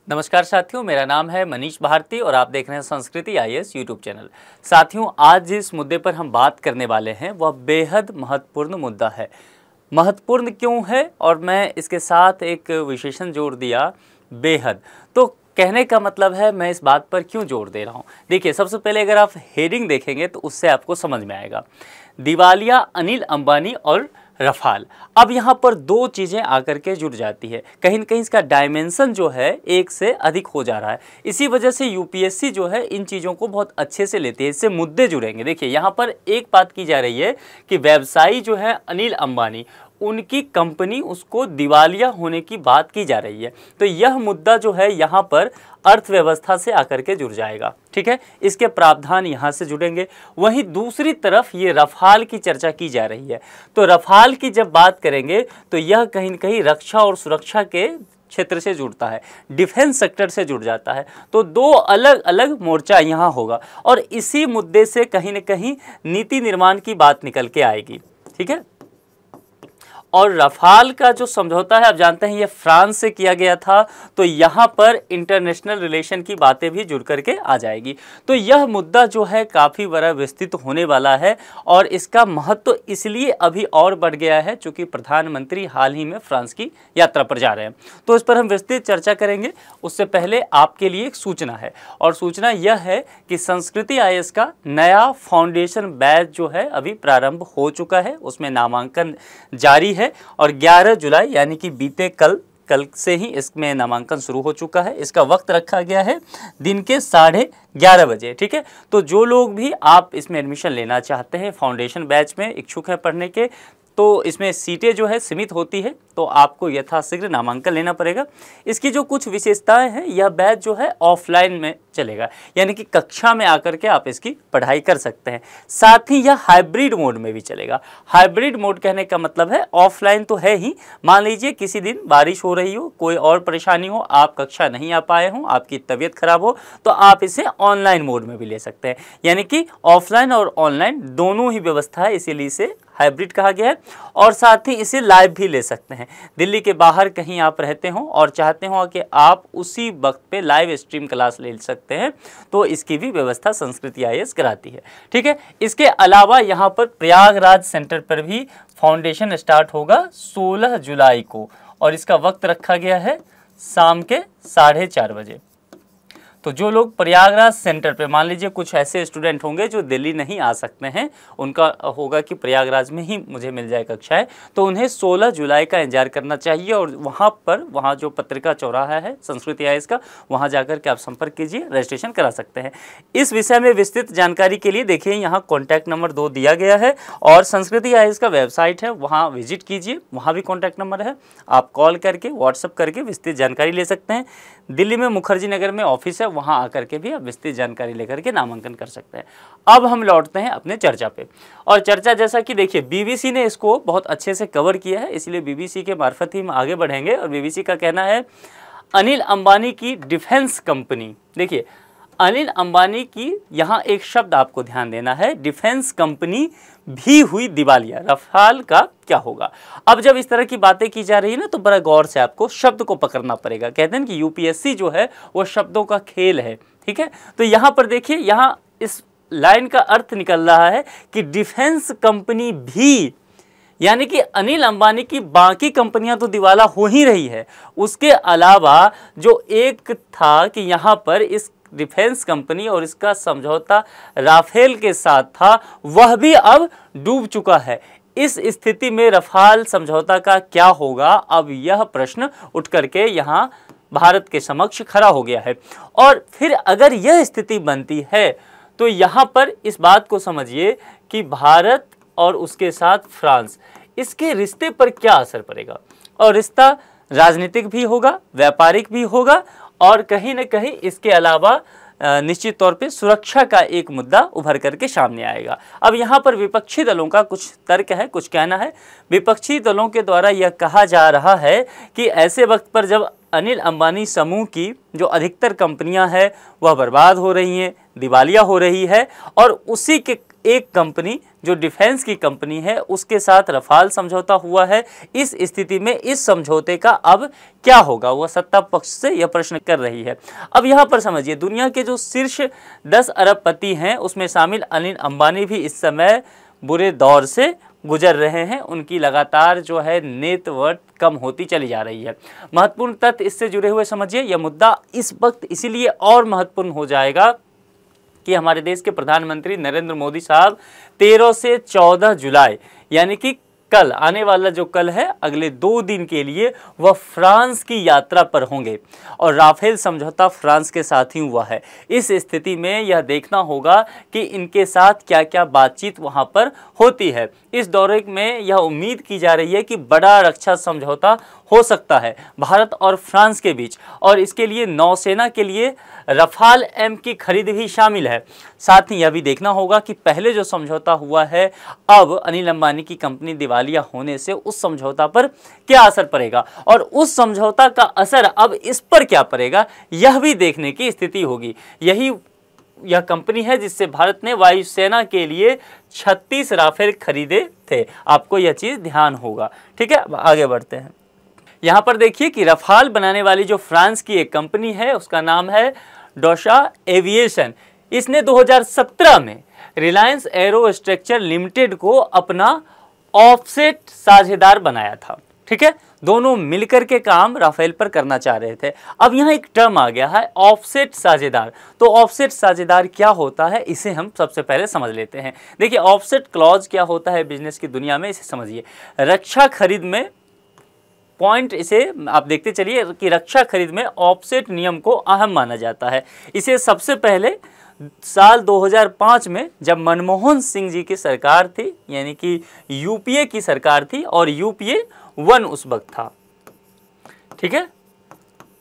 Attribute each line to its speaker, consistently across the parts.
Speaker 1: नमस्कार साथियों, मेरा नाम है मनीष भारती और आप देख रहे हैं संस्कृति आईएएस यूट्यूब चैनल। साथियों, आज जिस मुद्दे पर हम बात करने वाले हैं वह बेहद महत्वपूर्ण मुद्दा है। महत्वपूर्ण क्यों है और मैं इसके साथ एक विशेषण जोड़ दिया, बेहद। तो कहने का मतलब है मैं इस बात पर क्यों जोर दे रहा हूँ। देखिए, सबसे पहले अगर आप हेडिंग देखेंगे तो उससे आपको समझ में आएगा। दिवालिया अनिल अंबानी और रफाल। अब यहाँ पर दो चीज़ें आकर के जुड़ जाती है, कहीं न कहीं इसका डायमेंशन जो है एक से अधिक हो जा रहा है। इसी वजह से यूपीएससी जो है इन चीज़ों को बहुत अच्छे से लेती है, इससे मुद्दे जुड़ेंगे। देखिए, यहाँ पर एक बात की जा रही है कि व्यवसायी जो है अनिल अंबानी, उनकी कंपनी उसको दिवालिया होने की बात की जा रही है। तो यह मुद्दा जो है यहाँ पर अर्थव्यवस्था से आकर के जुड़ जाएगा, ठीक है। इसके प्रावधान यहाँ से जुड़ेंगे। वहीं दूसरी तरफ ये रफाल की चर्चा की जा रही है। तो रफाल की जब बात करेंगे तो यह कहीं न कहीं रक्षा और सुरक्षा के क्षेत्र से जुड़ता है, डिफेंस सेक्टर से जुड़ जाता है। तो दो अलग अलग मोर्चा यहाँ होगा और इसी मुद्दे से कहीं न कहीं नीति निर्माण की बात निकल के आएगी, ठीक है। और रफाल का जो समझौता है, आप जानते हैं ये फ्रांस से किया गया था, तो यहाँ पर इंटरनेशनल रिलेशन की बातें भी जुड़ करके आ जाएगी। तो यह मुद्दा जो है काफ़ी बड़ा विस्तृत होने वाला है और इसका महत्व इसलिए अभी और बढ़ गया है क्योंकि प्रधानमंत्री हाल ही में फ्रांस की यात्रा पर जा रहे हैं। तो इस पर हम विस्तृत चर्चा करेंगे। उससे पहले आपके लिए एक सूचना है और सूचना यह है कि संस्कृति आईएएस का नया फाउंडेशन बैच जो है अभी प्रारंभ हो चुका है, उसमें नामांकन जारी है और 11 जुलाई यानी कि बीते कल से ही इसमें नामांकन शुरू हो चुका है। इसका वक्त रखा गया है दिन के 11:30 बजे, ठीक है। तो जो लोग भी आप इसमें एडमिशन लेना चाहते हैं, फाउंडेशन बैच में इच्छुक हैं पढ़ने के, तो इसमें सीटें जो है सीमित होती है, तो आपको यथाशीघ्र नामांकन लेना पड़ेगा। इसकी जो कुछ विशेषताएं हैं, यह बैच जो है ऑफलाइन में चलेगा, यानी कि कक्षा में आकर के आप इसकी पढ़ाई कर सकते हैं। साथ ही यह हाइब्रिड मोड में भी चलेगा। हाइब्रिड मोड कहने का मतलब है ऑफलाइन तो है ही, मान लीजिए किसी दिन बारिश हो रही हो, कोई और परेशानी हो, आप कक्षा नहीं आ पाए हों, आपकी तबीयत खराब हो, तो आप इसे ऑनलाइन मोड में भी ले सकते हैं। यानी कि ऑफलाइन और ऑनलाइन दोनों ही व्यवस्था है, इसीलिए इसे हाइब्रिड कहा गया है। और साथ ही इसे लाइव भी ले सकते हैं। दिल्ली के बाहर कहीं आप रहते हो और चाहते हो कि आप उसी वक्त पे लाइव स्ट्रीम क्लास ले सकते हैं, तो इसकी भी व्यवस्था संस्कृति आईएएस कराती है, ठीक है। इसके अलावा यहाँ पर प्रयागराज सेंटर पर भी फाउंडेशन स्टार्ट होगा 16 जुलाई को और इसका वक्त रखा गया है शाम के 4:30 बजे। तो जो लोग प्रयागराज सेंटर पे, मान लीजिए कुछ ऐसे स्टूडेंट होंगे जो दिल्ली नहीं आ सकते हैं, उनका होगा कि प्रयागराज में ही मुझे मिल जाए कक्षाएं, तो उन्हें 16 जुलाई का इंतजार करना चाहिए और वहाँ जो पत्रिका चौराहा है संस्कृति आईएएस का, वहाँ जाकर के आप संपर्क कीजिए, रजिस्ट्रेशन करा सकते हैं। इस विषय में विस्तृत जानकारी के लिए देखिए यहाँ कॉन्टैक्ट नंबर 2 दिया गया है और संस्कृति आईएएस का वेबसाइट है, वहाँ विजिट कीजिए, वहाँ भी कॉन्टैक्ट नंबर है, आप कॉल करके व्हाट्सअप करके विस्तृत जानकारी ले सकते हैं। दिल्ली में मुखर्जी नगर में ऑफिस है, वहाँ आकर के भी आप विस्तृत जानकारी लेकर के नामांकन कर सकते हैं। अब हम लौटते हैं अपने चर्चा पे और चर्चा जैसा कि देखिए बीबीसी ने इसको बहुत अच्छे से कवर किया है, इसलिए बीबीसी के मार्फत ही हम आगे बढ़ेंगे। और बीबीसी का कहना है अनिल अंबानी की डिफेंस कंपनी। देखिए, अनिल अंबानी की यहाँ एक शब्द आपको ध्यान देना है, डिफेंस कंपनी भी हुई दिवालिया। रफाल का क्या होगा? अब जब इस तरह की बातें की जा रही है ना, तो बड़ा गौर से आपको शब्द को पकड़ना पड़ेगा। कहते हैं कि यूपीएससी जो है वो शब्दों का खेल है, ठीक है। तो यहाँ पर देखिए, यहाँ इस लाइन का अर्थ निकल रहा है कि डिफेंस कंपनी भी, यानी कि अनिल अंबानी की बाकी कंपनियां तो दिवाला हो ही रही है, उसके अलावा जो एक था कि यहाँ पर इस डिफेंस कंपनी और इसका समझौता राफेल के साथ था, वह भी अब डूब चुका है। इस स्थिति में रफाल समझौता का क्या होगा? अब यह प्रश्न उठ करके यहाँ भारत के समक्ष खड़ा हो गया है। और फिर अगर यह स्थिति बनती है तो यहाँ पर इस बात को समझिए कि भारत और उसके साथ फ्रांस, इसके रिश्ते पर क्या असर पड़ेगा। और रिश्ता राजनीतिक भी होगा, व्यापारिक भी होगा और कहीं न कहीं इसके अलावा निश्चित तौर पे सुरक्षा का एक मुद्दा उभर करके सामने आएगा। अब यहाँ पर विपक्षी दलों का कुछ तर्क है, कुछ कहना है। विपक्षी दलों के द्वारा यह कहा जा रहा है कि ऐसे वक्त पर जब अनिल अंबानी समूह की जो अधिकतर कंपनियां हैं वह बर्बाद हो रही हैं, दिवालिया हो रही है, और उसी के एक कंपनी जो डिफेंस की कंपनी है उसके साथ रफाल समझौता हुआ है। इस स्थिति में इस समझौते का अब क्या होगा, वह सत्ता पक्ष से यह प्रश्न कर रही है। अब यहाँ पर समझिए, दुनिया के जो शीर्ष 10 अरबपति हैं उसमें शामिल अनिल अंबानी भी इस समय बुरे दौर से गुजर रहे हैं। उनकी लगातार जो है नेटवर्थ कम होती चली जा रही है। महत्वपूर्ण तथ्य इससे जुड़े हुए समझिए। यह मुद्दा इस वक्त इसीलिए और महत्वपूर्ण हो जाएगा कि हमारे देश के प्रधानमंत्री नरेंद्र मोदी साहब 13 से 14 जुलाई यानी कि कल, आने वाला जो कल है, अगले 2 दिन के लिए वह फ्रांस की यात्रा पर होंगे और राफेल समझौता फ्रांस के साथ ही हुआ है। इस स्थिति में यह देखना होगा कि इनके साथ क्या क्या बातचीत वहां पर होती है। इस दौरे में यह उम्मीद की जा रही है कि बड़ा रक्षा समझौता हो सकता है भारत और फ्रांस के बीच, और इसके लिए नौसेना के लिए रफाल M की खरीद भी शामिल है। साथ ही यह भी देखना होगा कि पहले जो समझौता हुआ है, अब अनिल अंबानी की कंपनी दिवालिया होने से उस समझौता पर क्या असर पड़ेगा और उस समझौता का असर अब इस पर क्या पड़ेगा, यह भी देखने की स्थिति होगी। यह कंपनी है जिससे भारत ने वायुसेना के लिए 36 राफेल खरीदे थे। आपको यह चीज ध्यान होगा। ठीक है, आगे बढ़ते हैं। यहाँ पर देखिए कि रफाल बनाने वाली जो फ्रांस की एक कंपनी है उसका नाम है डोसा एविएशन। इसने 2017 में रिलायंस एरोस्ट्रक्चर लिमिटेड को अपना ऑफसेट साझेदार बनाया था। ठीक है, दोनों मिलकर के काम राफेल पर करना चाह रहे थे। अब यहाँ एक टर्म आ गया है ऑफसेट साझेदार। तो ऑफसेट साझेदार क्या होता है, इसे हम सबसे पहले समझ लेते हैं। देखिए, ऑफसेट क्लॉज क्या होता है बिजनेस की दुनिया में, इसे समझिए। रक्षा खरीद में पॉइंट, इसे आप देखते चलिए कि रक्षा खरीद में ऑफसेट नियम को अहम माना जाता है। इसे सबसे पहले साल 2005 में जब मनमोहन सिंह जी की सरकार थी, यानी कि यूपीए की सरकार थी और यूपीए 1 उस वक्त था। ठीक है,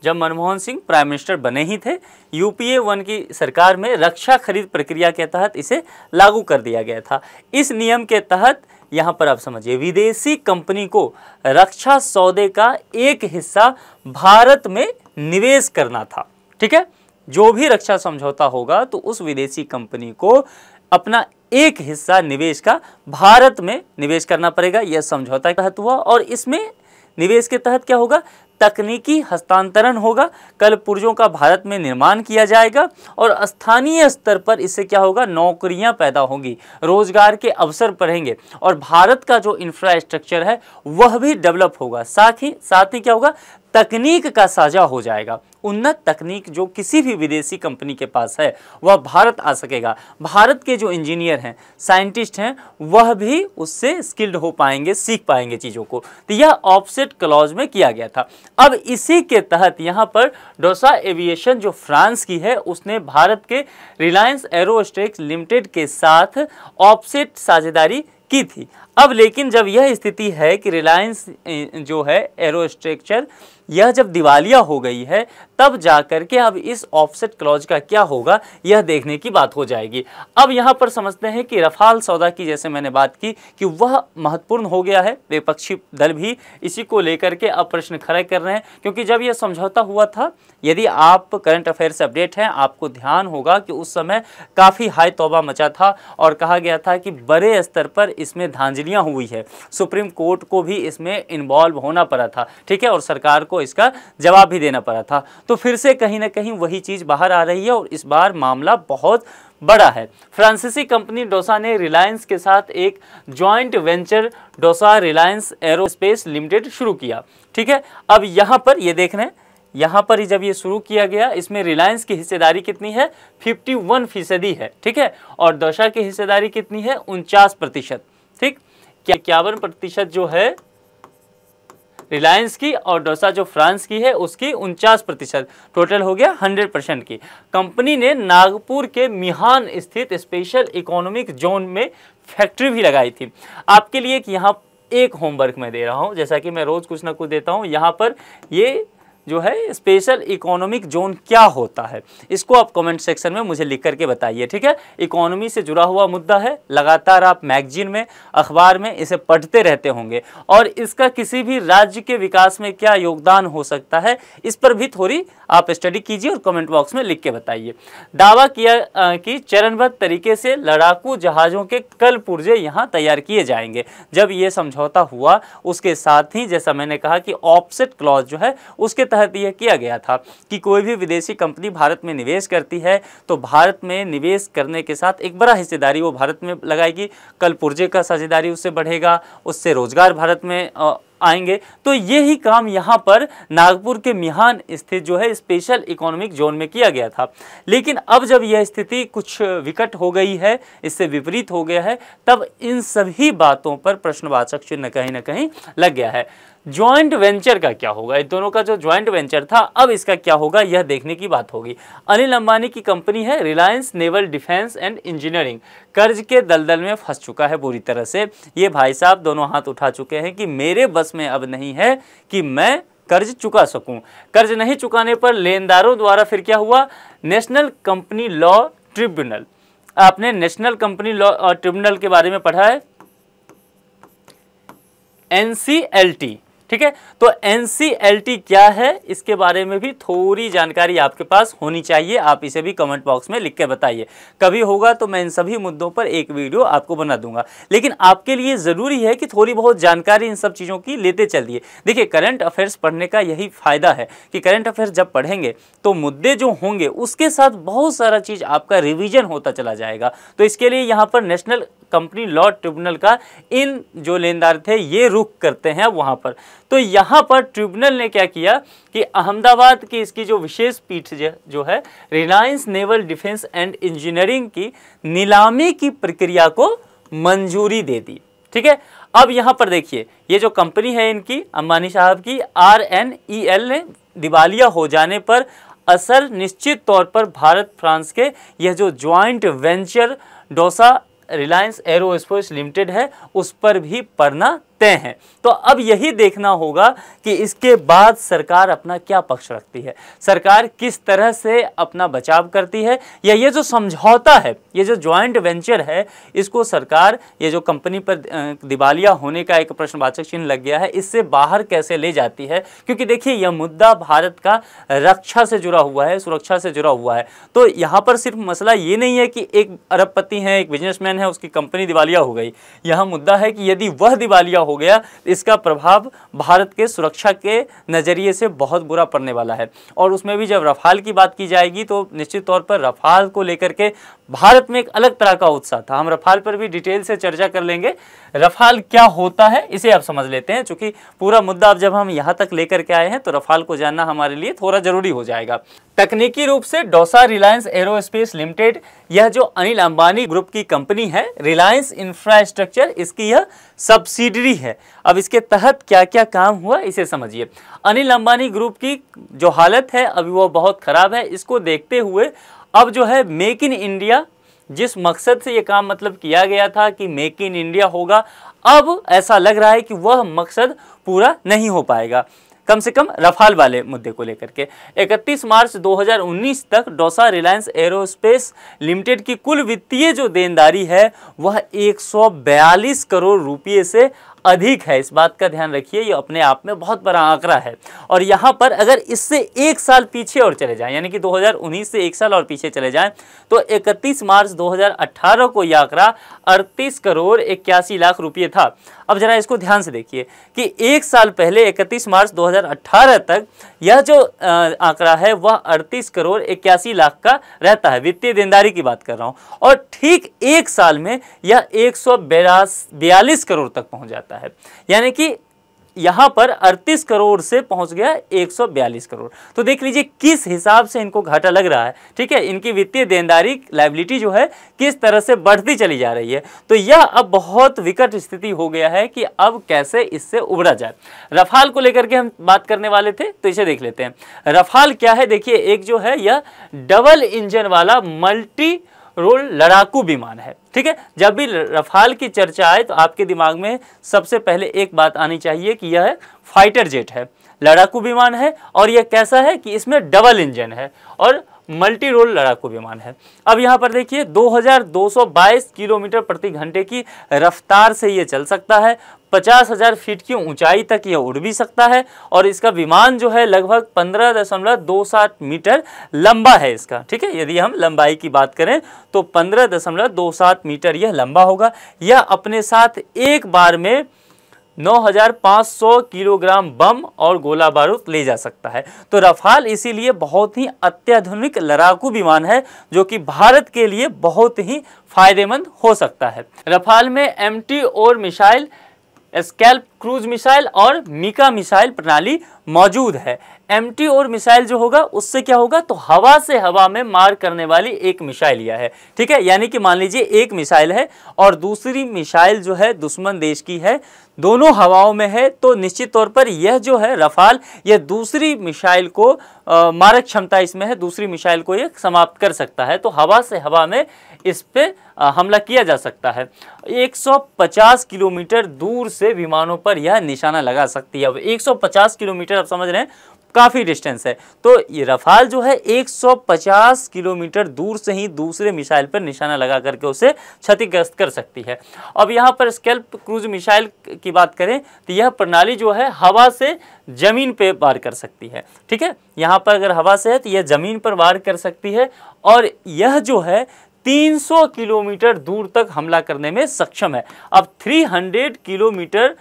Speaker 1: जब मनमोहन सिंह प्राइम मिनिस्टर बने ही थे, यूपीए 1 की सरकार में रक्षा खरीद प्रक्रिया के तहत इसे लागू कर दिया गया था। इस नियम के तहत यहाँ पर आप समझिए, विदेशी कंपनी को रक्षा सौदे का एक हिस्सा भारत में निवेश करना था। ठीक है, जो भी रक्षा समझौता होगा तो उस विदेशी कंपनी को अपना एक हिस्सा निवेश का भारत में निवेश करना पड़ेगा। यह समझौता के तहत हुआ और इसमें निवेश के तहत क्या होगा, तकनीकी हस्तांतरण होगा, कल पुर्जों का भारत में निर्माण किया जाएगा और स्थानीय स्तर पर इससे क्या होगा, नौकरियां पैदा होंगी, रोजगार के अवसर बढ़ेंगे और भारत का जो इंफ्रास्ट्रक्चर है वह भी डेवलप होगा। साथ ही क्या होगा, तकनीक का साझा हो जाएगा। उन्नत तकनीक जो किसी भी विदेशी कंपनी के पास है वह भारत आ सकेगा। भारत के जो इंजीनियर हैं, साइंटिस्ट हैं, वह भी उससे स्किल्ड हो पाएंगे, सीख पाएंगे चीज़ों को। तो यह ऑफसेट क्लॉज में किया गया था। अब इसी के तहत यहाँ पर डोसा एविएशन जो फ्रांस की है उसने भारत के रिलायंस एरोस्ट्रक्चर लिमिटेड के साथ ऑफसेट साझेदारी की थी। अब लेकिन जब यह स्थिति है कि रिलायंस जो है एरोस्ट्रक्चर यह जब दिवालिया हो गई है, तब जाकर के अब इस ऑफसेट क्लॉज का क्या होगा यह देखने की बात हो जाएगी। अब यहाँ पर समझते हैं कि रफाल सौदा की जैसे मैंने बात की कि वह महत्वपूर्ण हो गया है। विपक्षी दल भी इसी को लेकर के अब प्रश्न खड़े कर रहे हैं, क्योंकि जब यह समझौता हुआ था, यदि आप करंट अफेयर से अपडेट हैं, आपको ध्यान होगा कि उस समय काफ़ी हाई तौबा मचा था और कहा गया था कि बड़े स्तर पर इसमें धांधलियाँ हुई है, सुप्रीम कोर्ट को भी इसमें इन्वॉल्व होना पड़ा था। ठीक है, और सरकार को इसका जवाब भी देना पड़ा था। तो फिर से कहीं ना कहीं वही चीज़ बाहर आ रही है और इस बार मामला बहुत बड़ा है। फ्रांसीसी कंपनी डोसा ने रिलायंस के साथ एक joint venture dosa Reliance aerospace limited शुरू किया। ठीक है, अब यहाँ पर ये देख रहे हैं, यहाँ पर ही जब ये शुरू किया गया, इसमें रिलायंस की हिस्सेदारी कितनी है, 51% है। ठीक है, और डोसा की हिस्सेदारी कितनी है, 49%। ठीक, 51% जो है रिलायंस की और डोसा जो फ्रांस की है उसकी 49%, टोटल हो गया 100% की। कंपनी ने नागपुर के मिहान स्थित स्पेशल इकोनॉमिक जोन में फैक्ट्री भी लगाई थी। आपके लिए कि यहाँ एक होमवर्क मैं दे रहा हूँ, जैसा कि मैं रोज़ कुछ ना कुछ देता हूँ, यहाँ पर ये जो है स्पेशल इकोनॉमिक जोन क्या होता है, इसको आप कमेंट सेक्शन में मुझे लिख करके बताइए, ठीक है। इकोनॉमी से जुड़ा हुआ मुद्दा है, लगातार आप मैगजीन में, अखबार में इसे पढ़ते रहते होंगे, और इसका किसी भी राज्य के विकास में क्या योगदान हो सकता है, इस पर भी थोड़ी आप स्टडी कीजिए और कमेंट बॉक्स में लिख के बताइए। दावा किया कि चरणबद्ध तरीके से लड़ाकू जहाज़ों के कल पुर्जे यहाँ तैयार किए जाएंगे। जब ये समझौता हुआ उसके साथ ही, जैसा मैंने कहा कि ऑफसेट क्लॉज जो है उसके तहत यह किया गया था कि कोई भी विदेशी कंपनी भारत में निवेश करती है तो भारत में निवेश करने के साथ एक बड़ा हिस्सेदारी वो भारत में लगाएगी, कल पुर्जे का साझेदारी उससे बढ़ेगा, उससे रोजगार भारत में आएंगे। तो यही काम यहाँ पर नागपुर के मिहान स्थित जो है स्पेशल इकोनॉमिक जोन में किया गया था। लेकिन अब जब यह स्थिति कुछ विकट हो गई है, इससे विपरीत हो गया है, तब इन सभी बातों पर प्रश्नवाचक चिन्ह कहीं ना कहीं लग गया है। जॉइंट वेंचर का क्या होगा, इन दोनों का जो जॉइंट वेंचर था अब इसका क्या होगा, यह देखने की बात होगी। अनिल अंबानी की कंपनी है Reliance naval defence and engineering, कर्ज के दलदल में फंस चुका है बुरी तरह से। ये भाई साहब दोनों हाथ उठा चुके हैं कि मेरे बस में अब नहीं है कि मैं कर्ज चुका सकूं। कर्ज नहीं चुकाने पर लेनदारों द्वारा फिर क्या हुआ, नेशनल कंपनी लॉ ट्रिब्यूनल, आपने नेशनल कंपनी लॉ ट्रिब्यूनल के बारे में पढ़ा है, NCLT, ठीक है। तो NCLT क्या है, इसके बारे में भी थोड़ी जानकारी आपके पास होनी चाहिए, आप इसे भी कमेंट बॉक्स में लिख के बताइए। कभी होगा तो मैं इन सभी मुद्दों पर एक वीडियो आपको बना दूंगा, लेकिन आपके लिए ज़रूरी है कि थोड़ी बहुत जानकारी इन सब चीज़ों की लेते चलिए। देखिए, करंट अफेयर्स पढ़ने का यही फ़ायदा है कि करंट अफेयर्स जब पढ़ेंगे तो मुद्दे जो होंगे उसके साथ बहुत सारा चीज़ आपका रिविजन होता चला जाएगा। तो इसके लिए यहाँ पर नेशनल कंपनी लॉ ट्रिब्यूनल का इन जो लेनदार थे ये रुख करते हैं वहाँ पर। तो यहाँ पर ट्रिब्यूनल ने क्या किया कि अहमदाबाद की इसकी जो विशेष पीठ जो है Reliance naval defence and engineering की नीलामी की प्रक्रिया को मंजूरी दे दी, ठीक है। अब यहाँ पर देखिए, ये जो कंपनी है इनकी अंबानी साहब की RNEL ने दिवालिया हो जाने पर असर निश्चित तौर पर भारत फ्रांस के यह जो joint venture dosa Reliance aerospace limited है उस पर भी पड़ना तय है। तो अब यही देखना होगा कि इसके बाद सरकार अपना क्या पक्ष रखती है, सरकार किस तरह से अपना बचाव करती है, या ये जो समझौता है, ये जो ज्वाइंट वेंचर है, इसको सरकार ये जो कंपनी पर दिवालिया होने का एक प्रश्नवाचक चिन्ह लग गया है, इससे बाहर कैसे ले जाती है। क्योंकि देखिए, यह मुद्दा भारत का रक्षा से जुड़ा हुआ है, सुरक्षा से जुड़ा हुआ है। तो यहाँ पर सिर्फ मसला ये नहीं है कि एक अरबपति है, एक बिजनेसमैन है, उसकी कंपनी दिवालिया हो गई। यहाँ मुद्दा है कि यदि वह दिवालिया हो गया, इसका प्रभाव भारत के सुरक्षा के नज़रिए से बहुत बुरा पड़ने वाला है। और उसमें भी जब रफाल की बात की जाएगी तो निश्चित तौर पर रफाल को लेकर के भारत में एक अलग तरह का उत्साह था। हम रफाल पर भी डिटेल से चर्चा कर लेंगे। रफाल क्या होता है इसे आप समझ लेते हैं, क्योंकि पूरा मुद्दा अब जब हम यहाँ तक लेकर के आए हैं तो रफाल को जानना हमारे लिए थोड़ा जरूरी हो जाएगा। तकनीकी रूप से डोसा रिलायंस एरोस्पेस लिमिटेड, यह जो अनिल अंबानी ग्रुप की कंपनी है, रिलायंस इंफ्रास्ट्रक्चर इसकी यह सब्सिडरी है। अब इसके तहत क्या क्या काम हुआ इसे समझिए। अनिल अंबानी ग्रुप की जो हालत है अभी वो बहुत ख़राब है। इसको देखते हुए अब जो है मेक इन इंडिया, जिस मकसद से ये काम मतलब किया गया था कि मेक इन इंडिया होगा, अब ऐसा लग रहा है कि वह मकसद पूरा नहीं हो पाएगा, कम से कम रफाल वाले मुद्दे को लेकर के। 31 मार्च 2019 तक डोसा रिलायंस एरोस्पेस लिमिटेड की कुल वित्तीय जो देनदारी है वह 142 करोड़ रुपये से अधिक है। इस बात का ध्यान रखिए, ये अपने आप में बहुत बड़ा आंकड़ा है। और यहाँ पर अगर इससे एक साल पीछे और चले जाएं, यानी कि 2019 से एक साल और पीछे चले जाएं, तो 31 मार्च 2018 को यह आंकड़ा 38 करोड़ 81 लाख रुपये था। अब जरा इसको ध्यान से देखिए कि एक साल पहले 31 मार्च 2018 तक यह जो आंकड़ा है वह 38 करोड़ 81 लाख का रहता है, वित्तीय देनदारी की बात कर रहा हूँ। और ठीक एक साल में यह 142 करोड़ तक पहुँच जाता है, यानी कि यहाँ पर 38 करोड़ से पहुंच गया 142 करोड़। तो देख लीजिए किस हिसाब से इनको घाटा लग रहा है, ठीक है। इनकी वित्तीय देनदारी लायबिलिटी जो है किस तरह से बढ़ती चली जा रही है। तो यह अब बहुत विकट स्थिति हो गया है कि अब कैसे इससे उबरा जाए। रफाल को लेकर के हम बात करने वाले थे, तो इसे देख लेते हैं। रफाल क्या है, देखिए, एक जो है यह डबल इंजन वाला मल्टी रोल लड़ाकू विमान है, ठीक है। जब भी रफाल की चर्चा आए तो आपके दिमाग में सबसे पहले एक बात आनी चाहिए कि यह फाइटर जेट है, लड़ाकू विमान है और यह कैसा है कि इसमें डबल इंजन है और मल्टी रोल लड़ाकू विमान है। अब यहाँ पर देखिए 2222 किलोमीटर प्रति घंटे की रफ्तार से ये चल सकता है, 50,000 फीट की ऊंचाई तक यह उड़ भी सकता है और इसका विमान जो है लगभग 15.27 मीटर लंबा है इसका, ठीक है। यदि हम लंबाई की बात करें तो 15.27 मीटर यह लंबा होगा। यह अपने साथ एक बार में 9,500 किलोग्राम बम और गोला बारूद ले जा सकता है। तो रफाल इसीलिए बहुत ही अत्याधुनिक लड़ाकू विमान है जो कि भारत के लिए बहुत ही फायदेमंद हो सकता है। रफाल में MT-4 missile, scalp cruise missile और मीका मिसाइल प्रणाली मौजूद है। MT-4 मिसाइल जो होगा उससे क्या होगा, तो हवा से हवा में मार करने वाली एक मिसाइल यह है, ठीक है। यानी कि मान लीजिए एक मिसाइल है और दूसरी मिसाइल जो है दुश्मन देश की है, दोनों हवाओं में है, तो निश्चित तौर पर यह जो है रफाल यह दूसरी मिसाइल को मारक क्षमता इसमें है, दूसरी मिसाइल को यह समाप्त कर सकता है। तो हवा से हवा में इस पे हमला किया जा सकता है। 150 किलोमीटर दूर से विमानों पर यह निशाना लगा सकती है। अब 150 किलोमीटर आप समझ रहे हैं काफ़ी डिस्टेंस है, तो ये रफाल जो है 150 किलोमीटर दूर से ही दूसरे मिसाइल पर निशाना लगा करके उसे क्षतिग्रस्त कर सकती है। अब यहाँ पर स्कैल्प क्रूज मिसाइल की बात करें तो यह प्रणाली जो है हवा से ज़मीन पे वार कर सकती है, ठीक है। यहाँ पर अगर हवा से है तो यह ज़मीन पर वार कर सकती है और यह जो है 300 किलोमीटर दूर तक हमला करने में सक्षम है। अब 300 किलोमीटर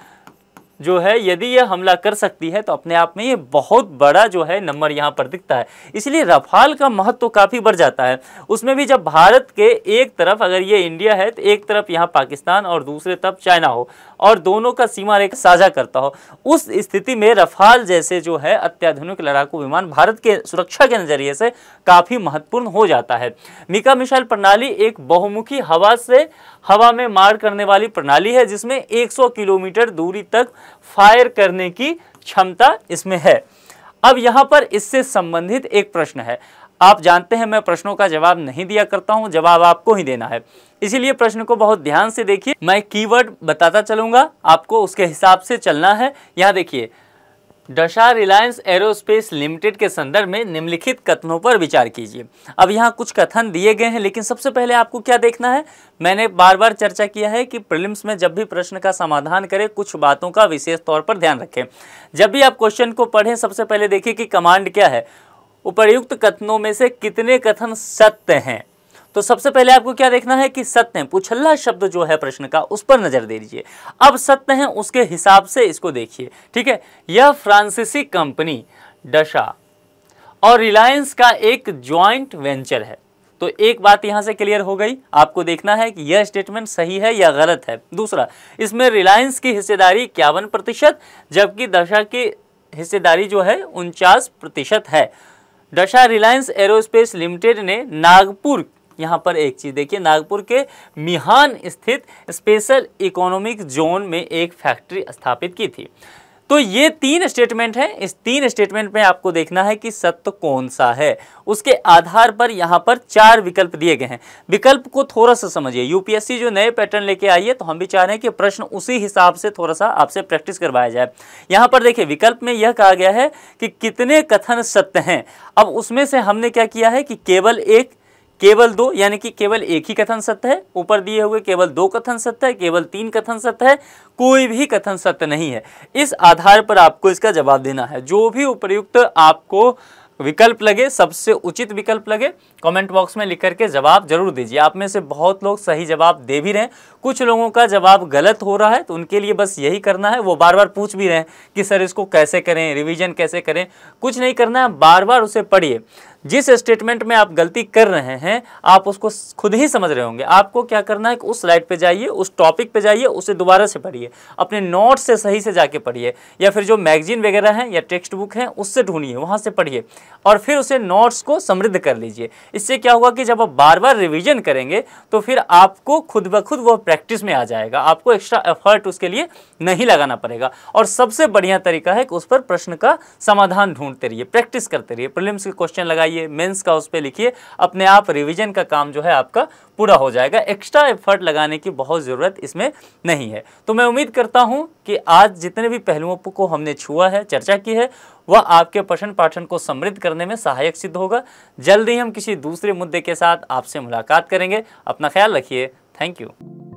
Speaker 1: जो है यदि यह हमला कर सकती है तो अपने आप में ये बहुत बड़ा जो है नंबर यहाँ पर दिखता है। इसलिए रफाल का महत्व तो काफ़ी बढ़ जाता है। उसमें भी जब भारत के एक तरफ अगर ये इंडिया है तो एक तरफ यहाँ पाकिस्तान और दूसरे तरफ चाइना हो और दोनों का सीमा रेखा साझा करता हो, उस स्थिति में रफाल जैसे जो है अत्याधुनिक लड़ाकू विमान भारत के सुरक्षा के नज़रिए से काफ़ी महत्वपूर्ण हो जाता है। मीका मिसाइल प्रणाली एक बहुमुखी हवा से हवा में मार करने वाली प्रणाली है जिसमें 100 किलोमीटर दूरी तक फायर करने की क्षमता इसमें है। अब यहाँ पर इससे संबंधित एक प्रश्न है। आप जानते हैं मैं प्रश्नों का जवाब नहीं दिया करता हूँ, जवाब आपको ही देना है, इसीलिए प्रश्न को बहुत ध्यान से देखिए। मैं कीवर्ड बताता चलूँगा, आपको उसके हिसाब से चलना है। यहाँ देखिए, डसा रिलायंस एरोस्पेस लिमिटेड के संदर्भ में निम्नलिखित कथनों पर विचार कीजिए। अब यहाँ कुछ कथन दिए गए हैं, लेकिन सबसे पहले आपको क्या देखना है, मैंने बार बार चर्चा किया है कि प्रीलिम्स में जब भी प्रश्न का समाधान करें कुछ बातों का विशेष तौर पर ध्यान रखें। जब भी आप क्वेश्चन को पढ़ें सबसे पहले देखिए कि कमांड क्या है, उपर्युक्त कथनों में से कितने कथन सत्य हैं। तो सबसे पहले आपको क्या देखना है कि सत्य है, पुछल्ला शब्द जो है प्रश्न का उस पर नजर दे दीजिए। अब सत्य है उसके हिसाब से इसको देखिए, ठीक है। यह फ्रांसीसी कंपनी डसा और रिलायंस का एक ज्वाइंट वेंचर है। तो एक बात यहां से क्लियर हो गई, आपको देखना है कि यह स्टेटमेंट सही है या गलत है। दूसरा, इसमें रिलायंस की हिस्सेदारी 51%, जबकि डसा की हिस्सेदारी जो है 49% है। डसा रिलायंस एरोस्पेस लिमिटेड ने नागपुर, यहाँ पर एक चीज़ देखिए, नागपुर के मिहान स्थित स्पेशल इकोनॉमिक जोन में एक फैक्ट्री स्थापित की थी। तो ये 3 स्टेटमेंट हैं, इस 3 स्टेटमेंट में आपको देखना है कि सत्य कौन सा है। उसके आधार पर यहाँ पर 4 विकल्प दिए गए हैं। विकल्प को थोड़ा सा समझिए, यूपीएससी जो नए पैटर्न लेके आई है तो हम भी चाह रहे हैं कि प्रश्न उसी हिसाब से थोड़ा सा आपसे प्रैक्टिस करवाया जाए। यहाँ पर देखिए विकल्प में यह कहा गया है कि कितने कथन सत्य हैं। अब उसमें से हमने क्या किया है कि केवल 1, केवल 2, यानी कि केवल एक ही कथन सत्य है। ऊपर दिए हुए केवल 2 कथन सत्य है, केवल 3 कथन सत्य है, कोई भी कथन सत्य नहीं है। इस आधार पर आपको इसका जवाब देना है। जो भी उपयुक्त आपको विकल्प लगे, सबसे उचित विकल्प लगे, कमेंट बॉक्स में लिख करके जवाब जरूर दीजिए। आप में से बहुत लोग सही जवाब दे भी रहे हैं, कुछ लोगों का जवाब गलत हो रहा है, तो उनके लिए बस यही करना है। वो बार बार पूछ भी रहे हैं कि सर इसको कैसे करें, रिवीजन कैसे करें। कुछ नहीं करना है, बार बार उसे पढ़िए। जिस स्टेटमेंट में आप गलती कर रहे हैं आप उसको खुद ही समझ रहे होंगे। आपको क्या करना है कि उस स्लाइड पे जाइए, उस टॉपिक पे जाइए, उसे दोबारा से पढ़िए, अपने नोट से सही से जाके पढ़िए, या फिर जो मैगजीन वगैरह हैं या टेक्स्ट बुक हैं उससे ढूंढिए, वहाँ से पढ़िए और फिर उसे नोट्स को समृद्ध कर लीजिए। इससे क्या होगा कि जब आप बार बार रिवीजन करेंगे तो फिर आपको खुद ब खुद वो प्रैक्टिस में आ जाएगा, आपको एक्स्ट्रा एफर्ट उसके लिए नहीं लगाना पड़ेगा। और सबसे बढ़िया तरीका है कि उस पर प्रश्न का समाधान ढूंढते रहिए, प्रैक्टिस करते रहिए। प्रीलिम्स के क्वेश्चन लगाइए, बनाइए, मेंस का उस पर लिखिए, अपने आप रिवीजन का काम जो है आपका पूरा हो जाएगा। एक्स्ट्रा एफर्ट लगाने की बहुत ज़रूरत इसमें नहीं है। तो मैं उम्मीद करता हूँ कि आज जितने भी पहलुओं को हमने छुआ है, चर्चा की है, वह आपके पठन पाठन को समृद्ध करने में सहायक सिद्ध होगा। जल्द ही हम किसी दूसरे मुद्दे के साथ आपसे मुलाकात करेंगे। अपना ख्याल रखिए। Thank you.